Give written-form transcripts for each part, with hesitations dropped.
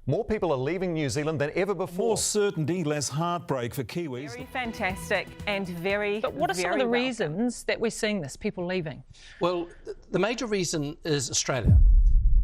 More people are leaving New Zealand than ever before. More certainty, less heartbreak for Kiwis. Very fantastic and very, But what are some of the welcome. reasons that we're seeing this, people leaving? Well, the major reason is Australia.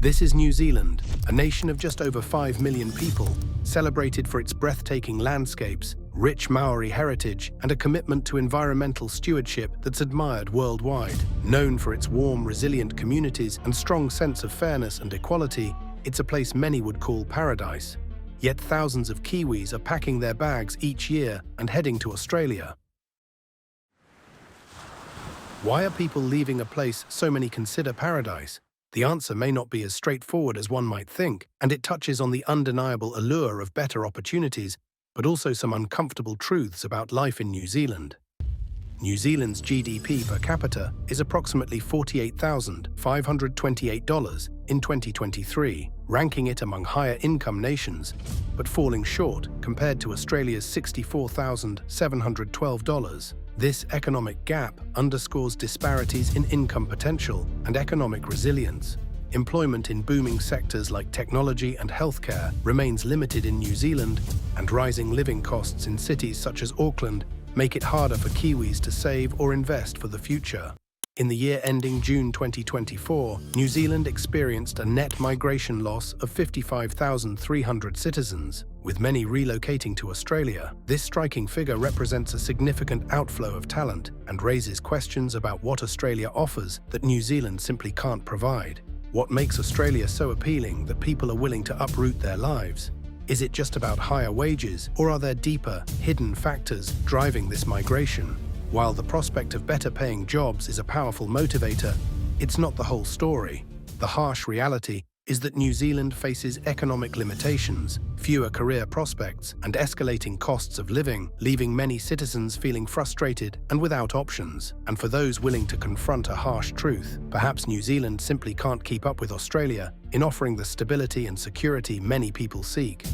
This is New Zealand, a nation of just over 5 million people, celebrated for its breathtaking landscapes, rich Māori heritage, and a commitment to environmental stewardship that's admired worldwide. Known for its warm, resilient communities and strong sense of fairness and equality, it's a place many would call paradise. Yet thousands of Kiwis are packing their bags each year and heading to Australia. Why are people leaving a place so many consider paradise? The answer may not be as straightforward as one might think, and it touches on the undeniable allure of better opportunities, but also some uncomfortable truths about life in New Zealand. New Zealand's GDP per capita is approximately $48,528 in 2023, ranking it among higher-income nations, but falling short compared to Australia's $64,712. This economic gap underscores disparities in income potential and economic resilience. Employment in booming sectors like technology and healthcare remains limited in New Zealand, and rising living costs in cities such as Auckland make it harder for Kiwis to save or invest for the future. In the year ending June 2024, New Zealand experienced a net migration loss of 55,300 citizens, with many relocating to Australia. This striking figure represents a significant outflow of talent and raises questions about what Australia offers that New Zealand simply can't provide. What makes Australia so appealing that people are willing to uproot their lives? Is it just about higher wages, or are there deeper, hidden factors driving this migration? While the prospect of better-paying jobs is a powerful motivator, it's not the whole story. The harsh reality is that New Zealand faces economic limitations, fewer career prospects, and escalating costs of living, leaving many citizens feeling frustrated and without options. And for those willing to confront a harsh truth, perhaps New Zealand simply can't keep up with Australia in offering the stability and security many people seek.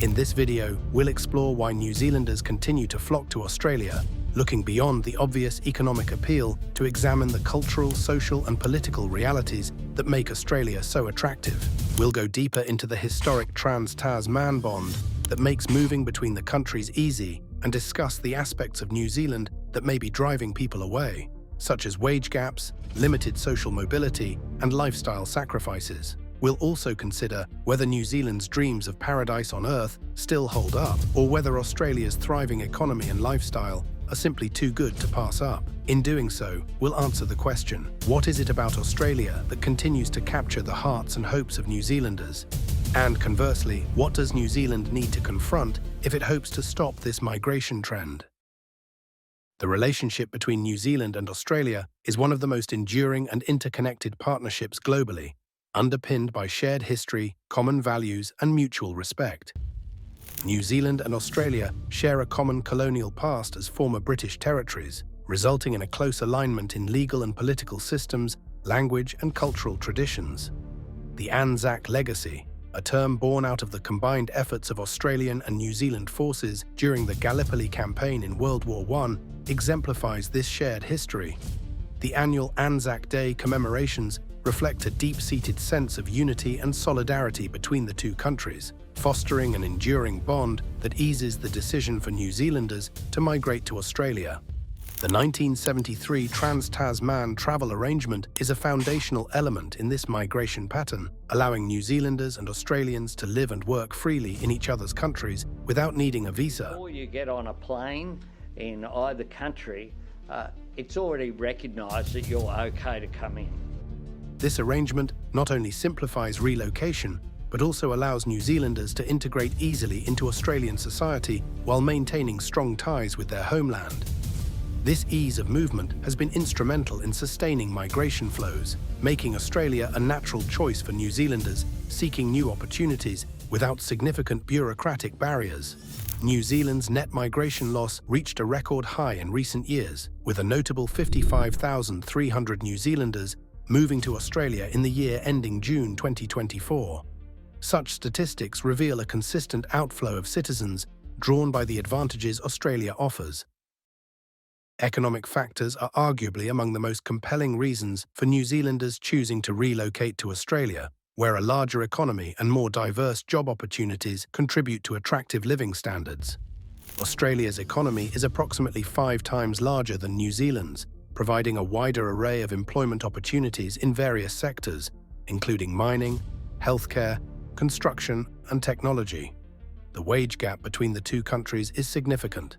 In this video, we'll explore why New Zealanders continue to flock to Australia, looking beyond the obvious economic appeal to examine the cultural, social, and political realities that make Australia so attractive. We'll go deeper into the historic Trans-Tasman bond that makes moving between the countries easy, and discuss the aspects of New Zealand that may be driving people away, such as wage gaps, limited social mobility, and lifestyle sacrifices. We'll also consider whether New Zealand's dreams of paradise on Earth still hold up, or whether Australia's thriving economy and lifestyle are simply too good to pass up. In doing so, we'll answer the question, what is it about Australia that continues to capture the hearts and hopes of New Zealanders? And conversely, what does New Zealand need to confront if it hopes to stop this migration trend? The relationship between New Zealand and Australia is one of the most enduring and interconnected partnerships globally, underpinned by shared history, common values, and mutual respect. New Zealand and Australia share a common colonial past as former British territories, resulting in a close alignment in legal and political systems, language, and cultural traditions. The Anzac Legacy, a term born out of the combined efforts of Australian and New Zealand forces during the Gallipoli campaign in World War I, exemplifies this shared history. The annual Anzac Day commemorations reflect a deep-seated sense of unity and solidarity between the two countries, fostering an enduring bond that eases the decision for New Zealanders to migrate to Australia. The 1973 Trans-Tasman travel arrangement is a foundational element in this migration pattern, allowing New Zealanders and Australians to live and work freely in each other's countries without needing a visa. Before you get on a plane in either country, it's already recognised that you're okay to come in. This arrangement not only simplifies relocation, but also allows New Zealanders to integrate easily into Australian society while maintaining strong ties with their homeland. This ease of movement has been instrumental in sustaining migration flows, making Australia a natural choice for New Zealanders seeking new opportunities without significant bureaucratic barriers. New Zealand's net migration loss reached a record high in recent years, with a notable 55,300 New Zealanders moving to Australia in the year ending June 2024. Such statistics reveal a consistent outflow of citizens drawn by the advantages Australia offers. Economic factors are arguably among the most compelling reasons for New Zealanders choosing to relocate to Australia. where a larger economy and more diverse job opportunities contribute to attractive living standards. Australia's economy is approximately 5 times larger than New Zealand's, providing a wider array of employment opportunities in various sectors, including mining, healthcare, construction, and technology. The wage gap between the two countries is significant.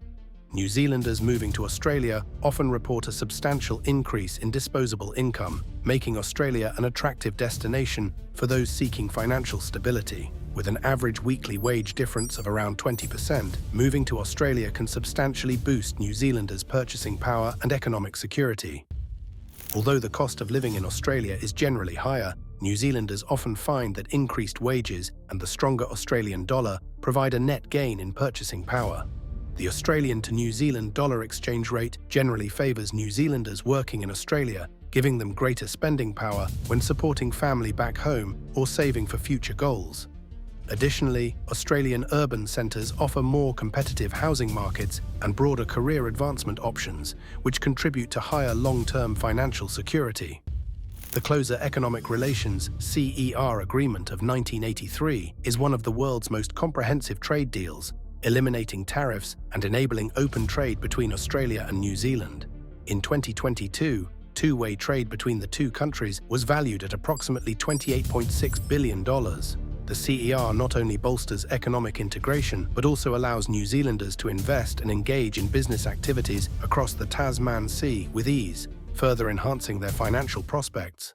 New Zealanders moving to Australia often report a substantial increase in disposable income, making Australia an attractive destination for those seeking financial stability. With an average weekly wage difference of around 20%, moving to Australia can substantially boost New Zealanders' purchasing power and economic security. Although the cost of living in Australia is generally higher, New Zealanders often find that increased wages and the stronger Australian dollar provide a net gain in purchasing power. The Australian to New Zealand dollar exchange rate generally favours New Zealanders working in Australia, giving them greater spending power when supporting family back home or saving for future goals. Additionally, Australian urban centres offer more competitive housing markets and broader career advancement options, which contribute to higher long-term financial security. The Closer Economic Relations (CER) Agreement of 1983 is one of the world's most comprehensive trade deals, eliminating tariffs and enabling open trade between Australia and New Zealand. In 2022, two-way trade between the two countries was valued at approximately $28.6 billion. The CER not only bolsters economic integration, but also allows New Zealanders to invest and engage in business activities across the Tasman Sea with ease, further enhancing their financial prospects.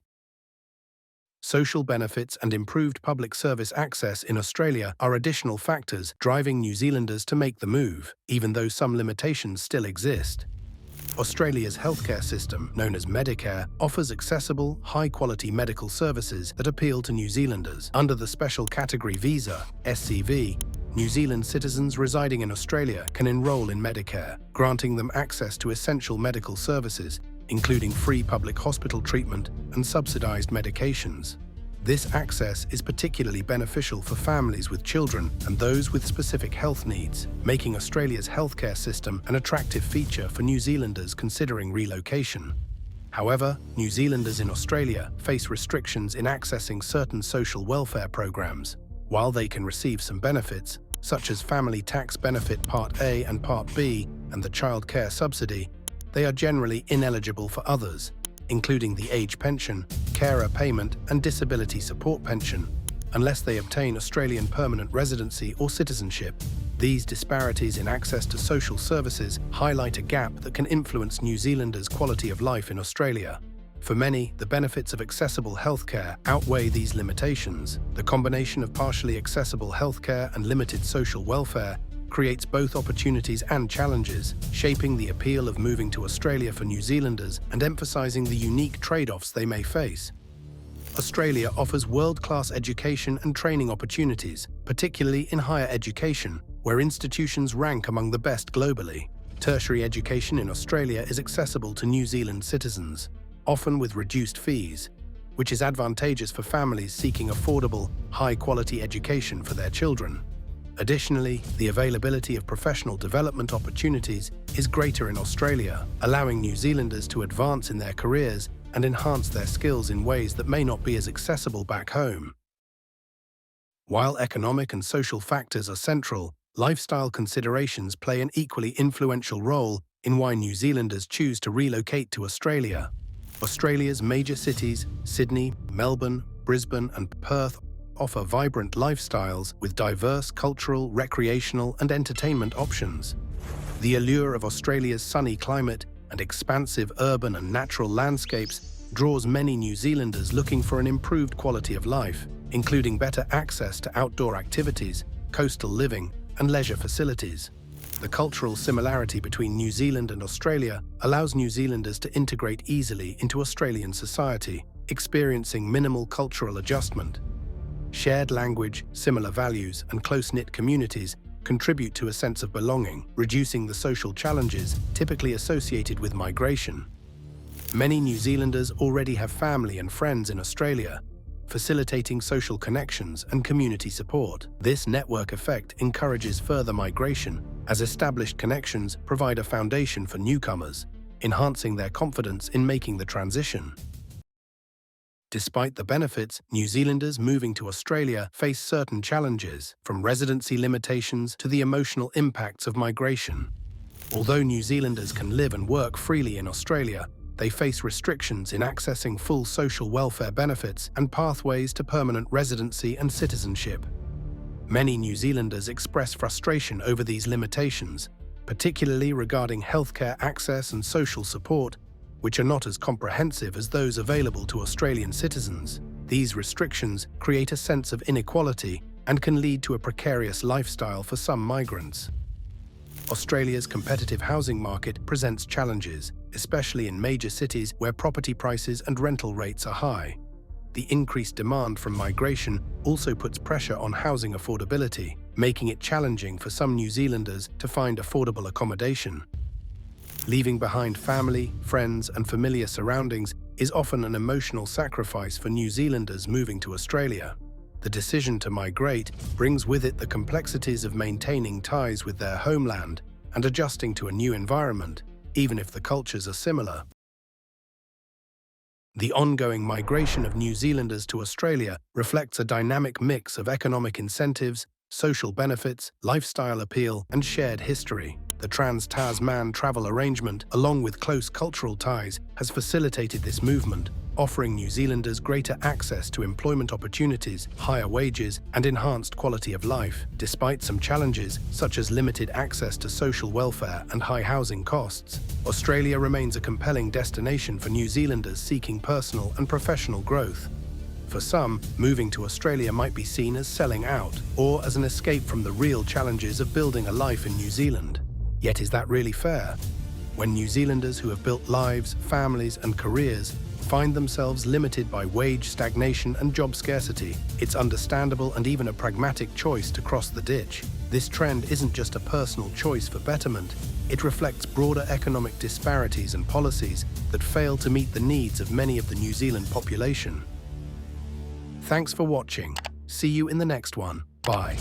Social benefits and improved public service access in Australia are additional factors driving New Zealanders to make the move, even though some limitations still exist. Australia's healthcare system, known as Medicare, offers accessible, high-quality medical services that appeal to New Zealanders. Under the Special Category Visa (SCV), New Zealand citizens residing in Australia can enrol in Medicare, granting them access to essential medical services, including free public hospital treatment and subsidised medications. This access is particularly beneficial for families with children and those with specific health needs, making Australia's healthcare system an attractive feature for New Zealanders considering relocation. However, New Zealanders in Australia face restrictions in accessing certain social welfare programs. While they can receive some benefits, such as Family Tax Benefit Part A and Part B and the Child Care Subsidy, they are generally ineligible for others, including the age pension, carer payment and disability support pension, unless they obtain Australian permanent residency or citizenship. These disparities in access to social services highlight a gap that can influence New Zealanders' quality of life in Australia. For many, the benefits of accessible healthcare outweigh these limitations. The combination of partially accessible healthcare and limited social welfare creates both opportunities and challenges, shaping the appeal of moving to Australia for New Zealanders and emphasising the unique trade-offs they may face. Australia offers world-class education and training opportunities, particularly in higher education, where institutions rank among the best globally. Tertiary education in Australia is accessible to New Zealand citizens, often with reduced fees, which is advantageous for families seeking affordable, high-quality education for their children. Additionally, the availability of professional development opportunities is greater in Australia, allowing New Zealanders to advance in their careers and enhance their skills in ways that may not be as accessible back home. While economic and social factors are central, lifestyle considerations play an equally influential role in why New Zealanders choose to relocate to Australia. Australia's major cities, Sydney, Melbourne, Brisbane and Perth, offer vibrant lifestyles with diverse cultural, recreational and entertainment options. The allure of Australia's sunny climate and expansive urban and natural landscapes draws many New Zealanders looking for an improved quality of life, including better access to outdoor activities, coastal living and leisure facilities. The cultural similarity between New Zealand and Australia allows New Zealanders to integrate easily into Australian society, experiencing minimal cultural adjustment. Shared language, similar values, and close-knit communities contribute to a sense of belonging, reducing the social challenges typically associated with migration. Many New Zealanders already have family and friends in Australia, facilitating social connections and community support. This network effect encourages further migration, as established connections provide a foundation for newcomers, enhancing their confidence in making the transition. Despite the benefits, New Zealanders moving to Australia face certain challenges, from residency limitations to the emotional impacts of migration. Although New Zealanders can live and work freely in Australia, they face restrictions in accessing full social welfare benefits and pathways to permanent residency and citizenship. Many New Zealanders express frustration over these limitations, particularly regarding healthcare access and social support, which are not as comprehensive as those available to Australian citizens. These restrictions create a sense of inequality and can lead to a precarious lifestyle for some migrants. Australia's competitive housing market presents challenges, especially in major cities where property prices and rental rates are high. The increased demand from migration also puts pressure on housing affordability, making it challenging for some New Zealanders to find affordable accommodation. Leaving behind family, friends, and familiar surroundings is often an emotional sacrifice for New Zealanders moving to Australia. The decision to migrate brings with it the complexities of maintaining ties with their homeland and adjusting to a new environment, even if the cultures are similar. The ongoing migration of New Zealanders to Australia reflects a dynamic mix of economic incentives, social benefits, lifestyle appeal, and shared history. The Trans-Tasman travel arrangement, along with close cultural ties, has facilitated this movement, offering New Zealanders greater access to employment opportunities, higher wages, and enhanced quality of life. Despite some challenges, such as limited access to social welfare and high housing costs, Australia remains a compelling destination for New Zealanders seeking personal and professional growth. For some, moving to Australia might be seen as selling out, or as an escape from the real challenges of building a life in New Zealand. Yet is that really fair? When New Zealanders who have built lives, families, and careers find themselves limited by wage stagnation and job scarcity, it's understandable and even a pragmatic choice to cross the ditch. This trend isn't just a personal choice for betterment, it reflects broader economic disparities and policies that fail to meet the needs of many of the New Zealand population. Thanks for watching. See you in the next one. Bye.